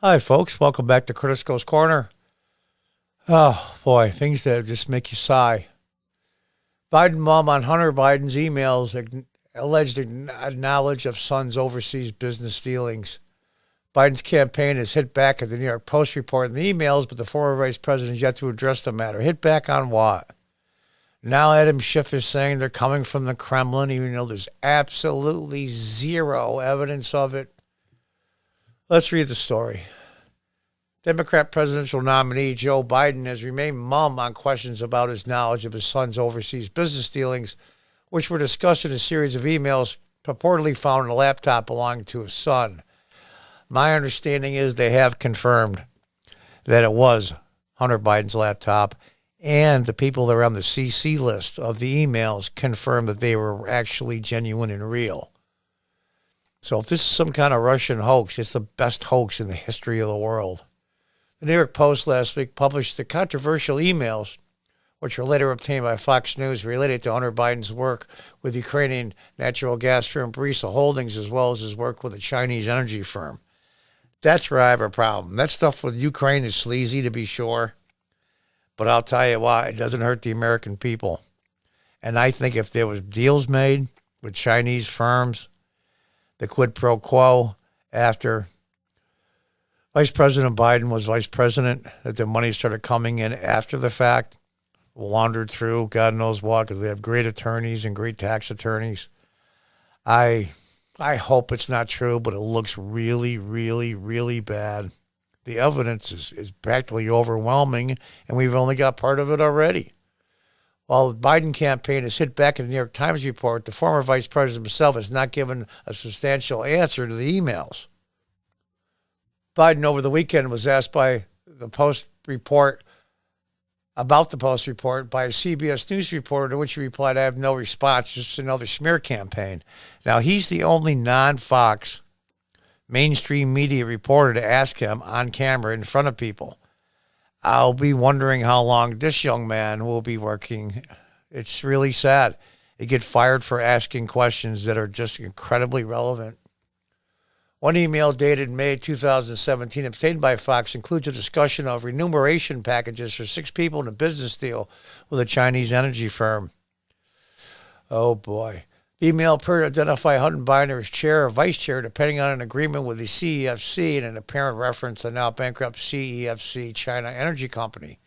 Hi, folks. Welcome back to Curtis Goes Corner. Oh, boy, things that just make you sigh. Biden mom on Hunter Biden's emails alleged knowledge of son's overseas business dealings. Biden's campaign has hit back at the New York Post report in the emails, but the former vice president has yet to address the matter. Hit back on what? Now Adam Schiff is saying they're coming from the Kremlin, even though there's absolutely zero evidence of it. Let's read the story. Democrat presidential nominee Joe Biden has remained mum on questions about his knowledge of his son's overseas business dealings, which were discussed in a series of emails purportedly found in a laptop belonging to his son. My understanding is they have confirmed that it was Hunter Biden's laptop, and the people that are on the CC list of the emails confirmed that they were actually genuine and real. So if this is some kind of Russian hoax, it's the best hoax in the history of the world. The New York Post last week published the controversial emails, which were later obtained by Fox News, related to Hunter Biden's work with Ukrainian natural gas firm Burisma Holdings, as well as his work with a Chinese energy firm. That's where I have a problem. That stuff with Ukraine is sleazy, to be sure, but I'll tell you why, it doesn't hurt the American people. And I think if there was deals made with Chinese firms, the quid pro quo after Vice President Biden was vice president, that the money started coming in after the fact, laundered through, God knows what, because they have great attorneys and great tax attorneys. I hope it's not true, but it looks really, really, really bad. The evidence is practically overwhelming, and we've only got part of it already. While the Biden campaign has hit back in the New York Times report, the former vice president himself has not given a substantial answer to the emails. Biden over the weekend was asked by the Post report about the Post report by a CBS News reporter, to which he replied, "I have no response, just another smear campaign." Now, he's the only non-Fox mainstream media reporter to ask him on camera in front of people. I'll be wondering how long this young man will be working. It's really sad. He get fired for asking questions that are just incredibly relevant. One email dated May 2017 obtained by Fox includes a discussion of remuneration packages for 6 people in a business deal with a Chinese energy firm. Oh, boy. The email appeared to identify Hunter Biden as chair or vice chair, depending on an agreement with the CEFC and an apparent reference to the now bankrupt CEFC China Energy Company.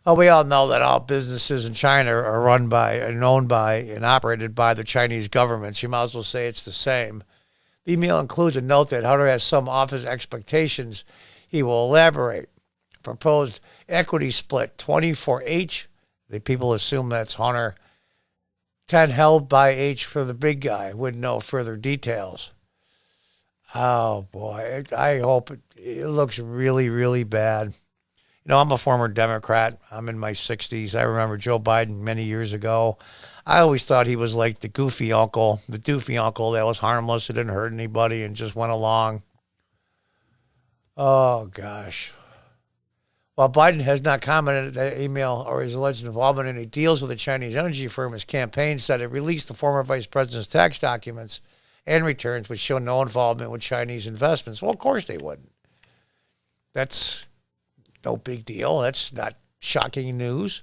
Oh, we all know that all businesses in China are run by and owned by and operated by the Chinese governments. You might as well say it's the same. The email includes a note that Hunter has some office expectations. He will elaborate. Proposed equity split, 20 for H. The people assume that's Hunter. 10 held by H for the big guy, with no further details. Oh, boy. I hope it looks really, really bad. You know, I'm a former Democrat. I'm in my 60s. I remember Joe Biden many years ago. I always thought he was like the doofy uncle that was harmless, that didn't hurt anybody and just went along. Oh, gosh. While Biden has not commented on the email or his alleged involvement in any deals with a Chinese energy firm, his campaign said it released the former vice president's tax documents and returns, which show no involvement with Chinese investments. Well, of course they wouldn't. That's no big deal. That's not shocking news.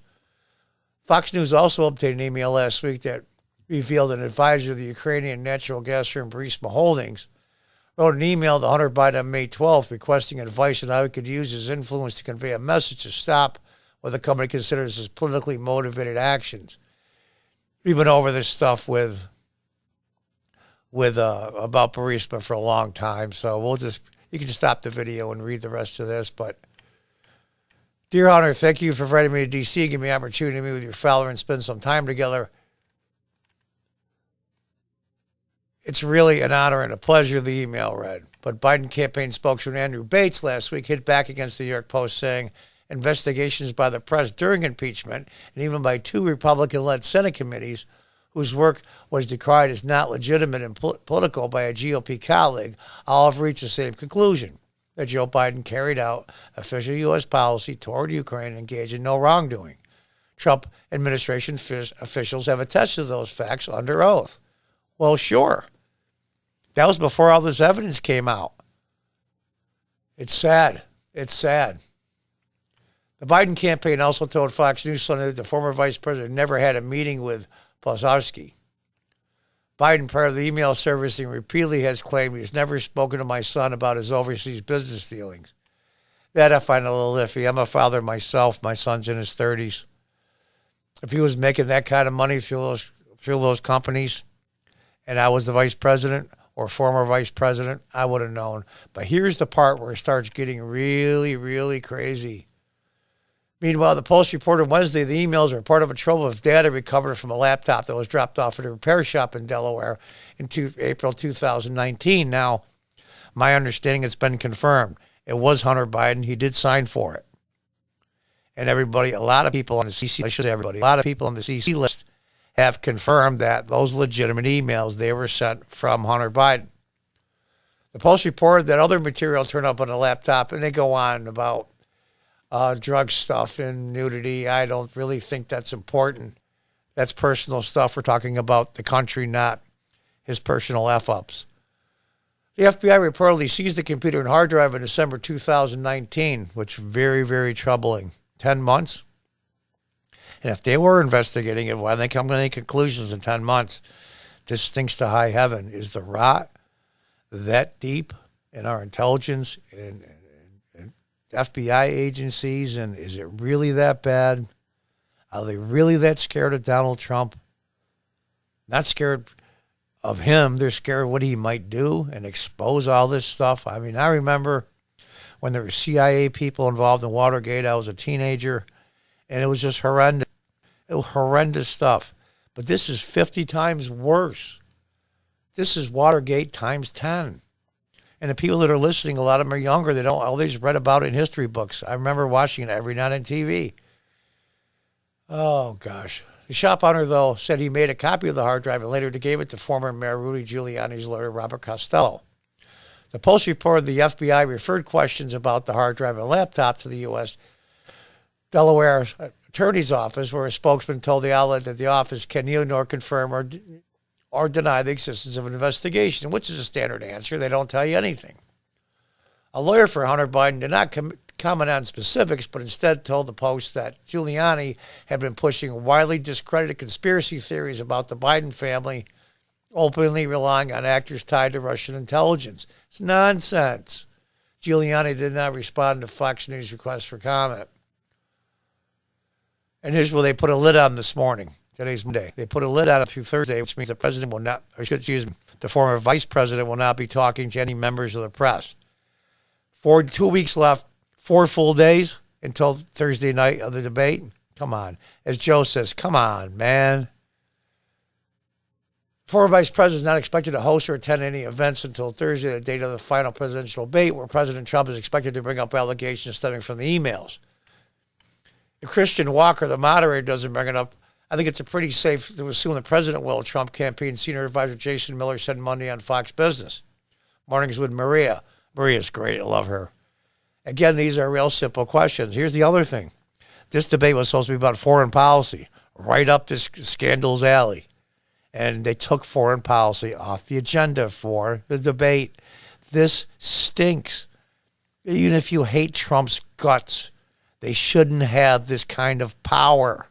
Fox News also obtained an email last week that revealed an advisor of the Ukrainian natural gas firm Burisma Holdings wrote an email to Hunter Biden on May 12th requesting advice on how he could use his influence to convey a message to stop what the company considers as politically motivated actions. We've been over this stuff with about Burisma for a long time, so you can just stop the video and read the rest of this. But dear Hunter, thank you for inviting me to D.C. and giving me the opportunity to meet with your father and spend some time together. It's really an honor and a pleasure, the email read. But Biden campaign spokesman Andrew Bates last week hit back against the New York Post, saying investigations by the press during impeachment and even by 2 Republican-led Senate committees whose work was decried as not legitimate and political by a GOP colleague all have reached the same conclusion, that Joe Biden carried out official U.S. policy toward Ukraine and engaged in no wrongdoing. Trump administration officials have attested to those facts under oath. Well, sure. That was before all this evidence came out. It's sad. It's sad. The Biden campaign also told Fox News Sunday that the former vice president never had a meeting with Posowski. Biden, prior to the email servicing, repeatedly has claimed he has never spoken to my son about his overseas business dealings. That I find a little iffy. I'm a father myself. My son's in his 30s. If he was making that kind of money through those companies and I was the vice president or former vice president, I would have known. But here's the part where it starts getting really, really crazy. Meanwhile, the Post reported Wednesday the emails are part of a trove of data recovered from a laptop that was dropped off at a repair shop in Delaware in April 2019. Now, my understanding, it's been confirmed. It was Hunter Biden. He did sign for it. And everybody, a lot of people on the CC, I should say everybody, a lot of people on the CC list have confirmed that those legitimate emails, they were sent from Hunter Biden. The Post reported that other material turned up on the laptop, and they go on about drug stuff and nudity. I don't really think that's important. That's personal stuff. We're talking about the country, not his personal F-ups. The FBI reportedly seized the computer and hard drive in December 2019, which is very, very troubling. 10 months? And if they were investigating it, why don't they come to any conclusions in 10 months? This stinks to high heaven. Is the rot that deep in our intelligence and FBI agencies, and is it really that bad? Are they really that scared of Donald Trump? Not scared of him. They're scared of what he might do and expose all this stuff. I mean, I remember when there were CIA people involved in Watergate. I was a teenager, and it was just horrendous. It was horrendous stuff. But this is 50 times worse. This is Watergate times 10. And the people that are listening, a lot of them are younger. They don't always read about it in history books. I remember watching it every night on TV. Oh, gosh. The shop owner, though, said he made a copy of the hard drive and later gave it to former Mayor Rudy Giuliani's lawyer, Robert Costello. The Post reported the FBI referred questions about the hard drive and laptop to the U.S. Delaware Attorney's Office, where a spokesman told the outlet that the office can neither nor confirm or deny the existence of an investigation, which is a standard answer. They don't tell you anything. A lawyer for Hunter Biden did not comment on specifics, but instead told the Post that Giuliani had been pushing widely discredited conspiracy theories about the Biden family, openly relying on actors tied to Russian intelligence. It's nonsense. Giuliani did not respond to Fox News' request for comment. And here's where they put a lid on this morning. Today's Monday. They put a lid on it through Thursday, which means the president will not, the former vice president will not be talking to any members of the press. 2 weeks left, 4 full days until Thursday night of the debate. Come on. As Joe says, come on, man. Former vice president is not expected to host or attend any events until Thursday, the date of the final presidential debate, where President Trump is expected to bring up allegations stemming from the emails. If Christian Walker, the moderator, doesn't bring it up, I think it's a pretty safe to assume the president will. Trump campaign senior advisor Jason Miller said Monday on Fox Business. Mornings with Maria. Maria's great. I love her. Again, these are real simple questions. Here's the other thing. This debate was supposed to be about foreign policy, right up this scandal's alley. And they took foreign policy off the agenda for the debate. This stinks. Even if you hate Trump's guts, they shouldn't have this kind of power.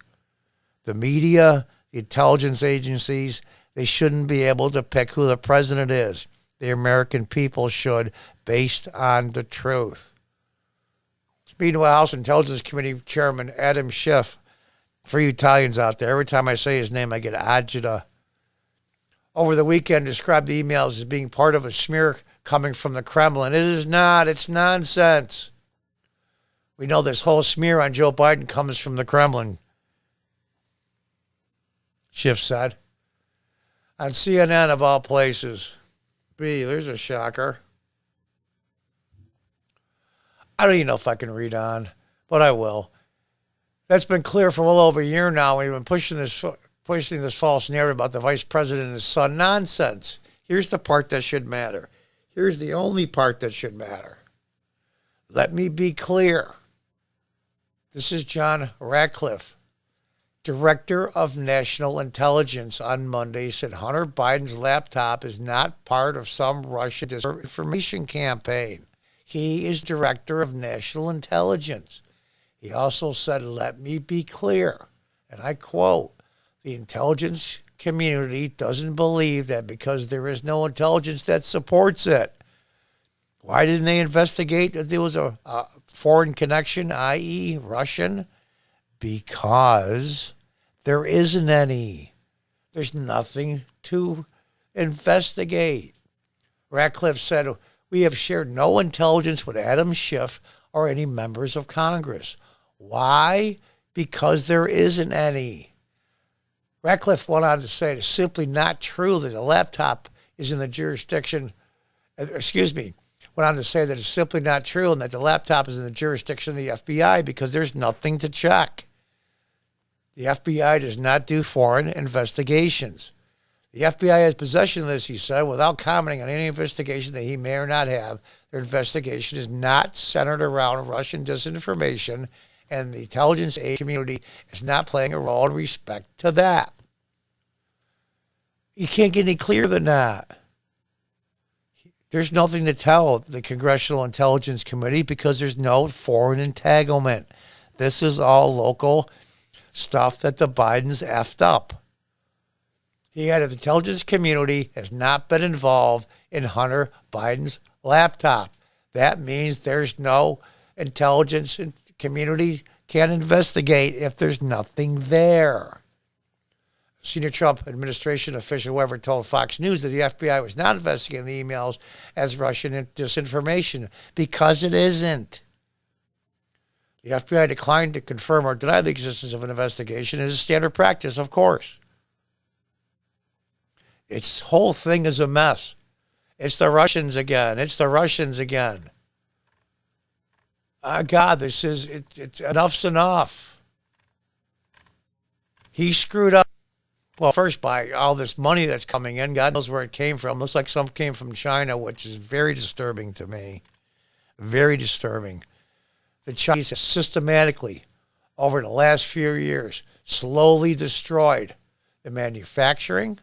The media, the intelligence agencies, they shouldn't be able to pick who the president is. The American people should, based on the truth. Meanwhile, House Intelligence Committee Chairman Adam Schiff, for you Italians out there, every time I say his name, I get agita. Over the weekend, described the emails as being part of a smear coming from the Kremlin. It is not. It's nonsense. We know this whole smear on Joe Biden comes from the Kremlin, Schiff said. On CNN, of all places. There's a shocker. I don't even know if I can read on, but I will. That's been clear for well over a year now. We've been pushing this false narrative about the vice president and his son. Nonsense. Here's the part that should matter. Here's the only part that should matter. Let me be clear. This is John Ratcliffe, Director of National Intelligence, on Monday, said Hunter Biden's laptop is not part of some Russian disinformation campaign. He is Director of National Intelligence. He also said, let me be clear, and I quote, the intelligence community doesn't believe that because there is no intelligence that supports it. Why didn't they investigate that there was a foreign connection, i.e. Russian? Because there isn't any. There's nothing to investigate. Ratcliffe said, we have shared no intelligence with Adam Schiff or any members of Congress. Why? Because there isn't any. Ratcliffe went on to say it's simply not true that the laptop is in the jurisdiction, went on to say that it's simply not true and that the laptop is in the jurisdiction of the FBI because there's nothing to check. The FBI does not do foreign investigations. The FBI has possession of this, he said, without commenting on any investigation that he may or not have. Their investigation is not centered around Russian disinformation, and the intelligence aid community is not playing a role in respect to that. You can't get any clearer than that. There's nothing to tell the Congressional Intelligence Committee because there's no foreign entanglement. This is all local stuff that the Bidens effed up. He added the intelligence community has not been involved in Hunter Biden's laptop. That means there's no intelligence community can investigate if there's nothing there. Senior Trump administration official, however, told Fox News that the FBI was not investigating the emails as Russian disinformation because it isn't. The FBI declined to confirm or deny the existence of an investigation as a standard practice, of course. Its whole thing is a mess. It's the Russians again. It's the Russians again. God, it's enough's enough. He screwed up. Well, first by all this money that's coming in. God knows where it came from. Looks like some came from China, which is very disturbing to me. Very disturbing. The Chinese have systematically, over the last few years, slowly destroyed the manufacturing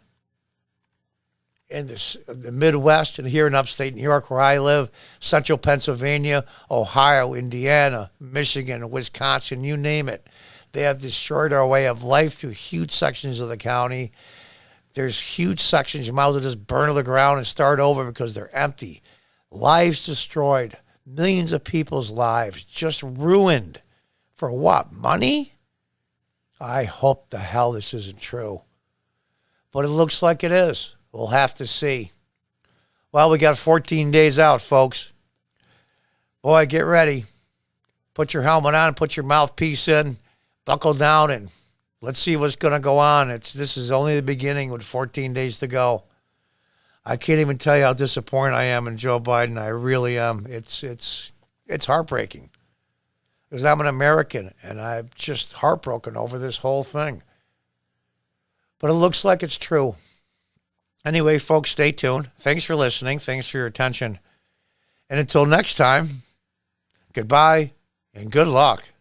in the Midwest and here in upstate New York where I live, central Pennsylvania, Ohio, Indiana, Michigan, Wisconsin, you name it. They have destroyed our way of life through huge sections of the county. There's huge sections you might as well just burn to the ground and start over because they're empty. Lives destroyed. Millions of people's lives just ruined. For what? Money? I hope the hell this isn't true. But it looks like it is. We'll have to see. Well, we got 14 days out, folks. Boy, get ready. Put your helmet on, put your mouthpiece in, buckle down, and let's see what's going to go on. This is only the beginning with 14 days to go. I can't even tell you how disappointed I am in Joe Biden. I really am. It's heartbreaking because I'm an American, and I'm just heartbroken over this whole thing. But it looks like it's true. Anyway, folks, stay tuned. Thanks for listening. Thanks for your attention. And until next time, goodbye and good luck.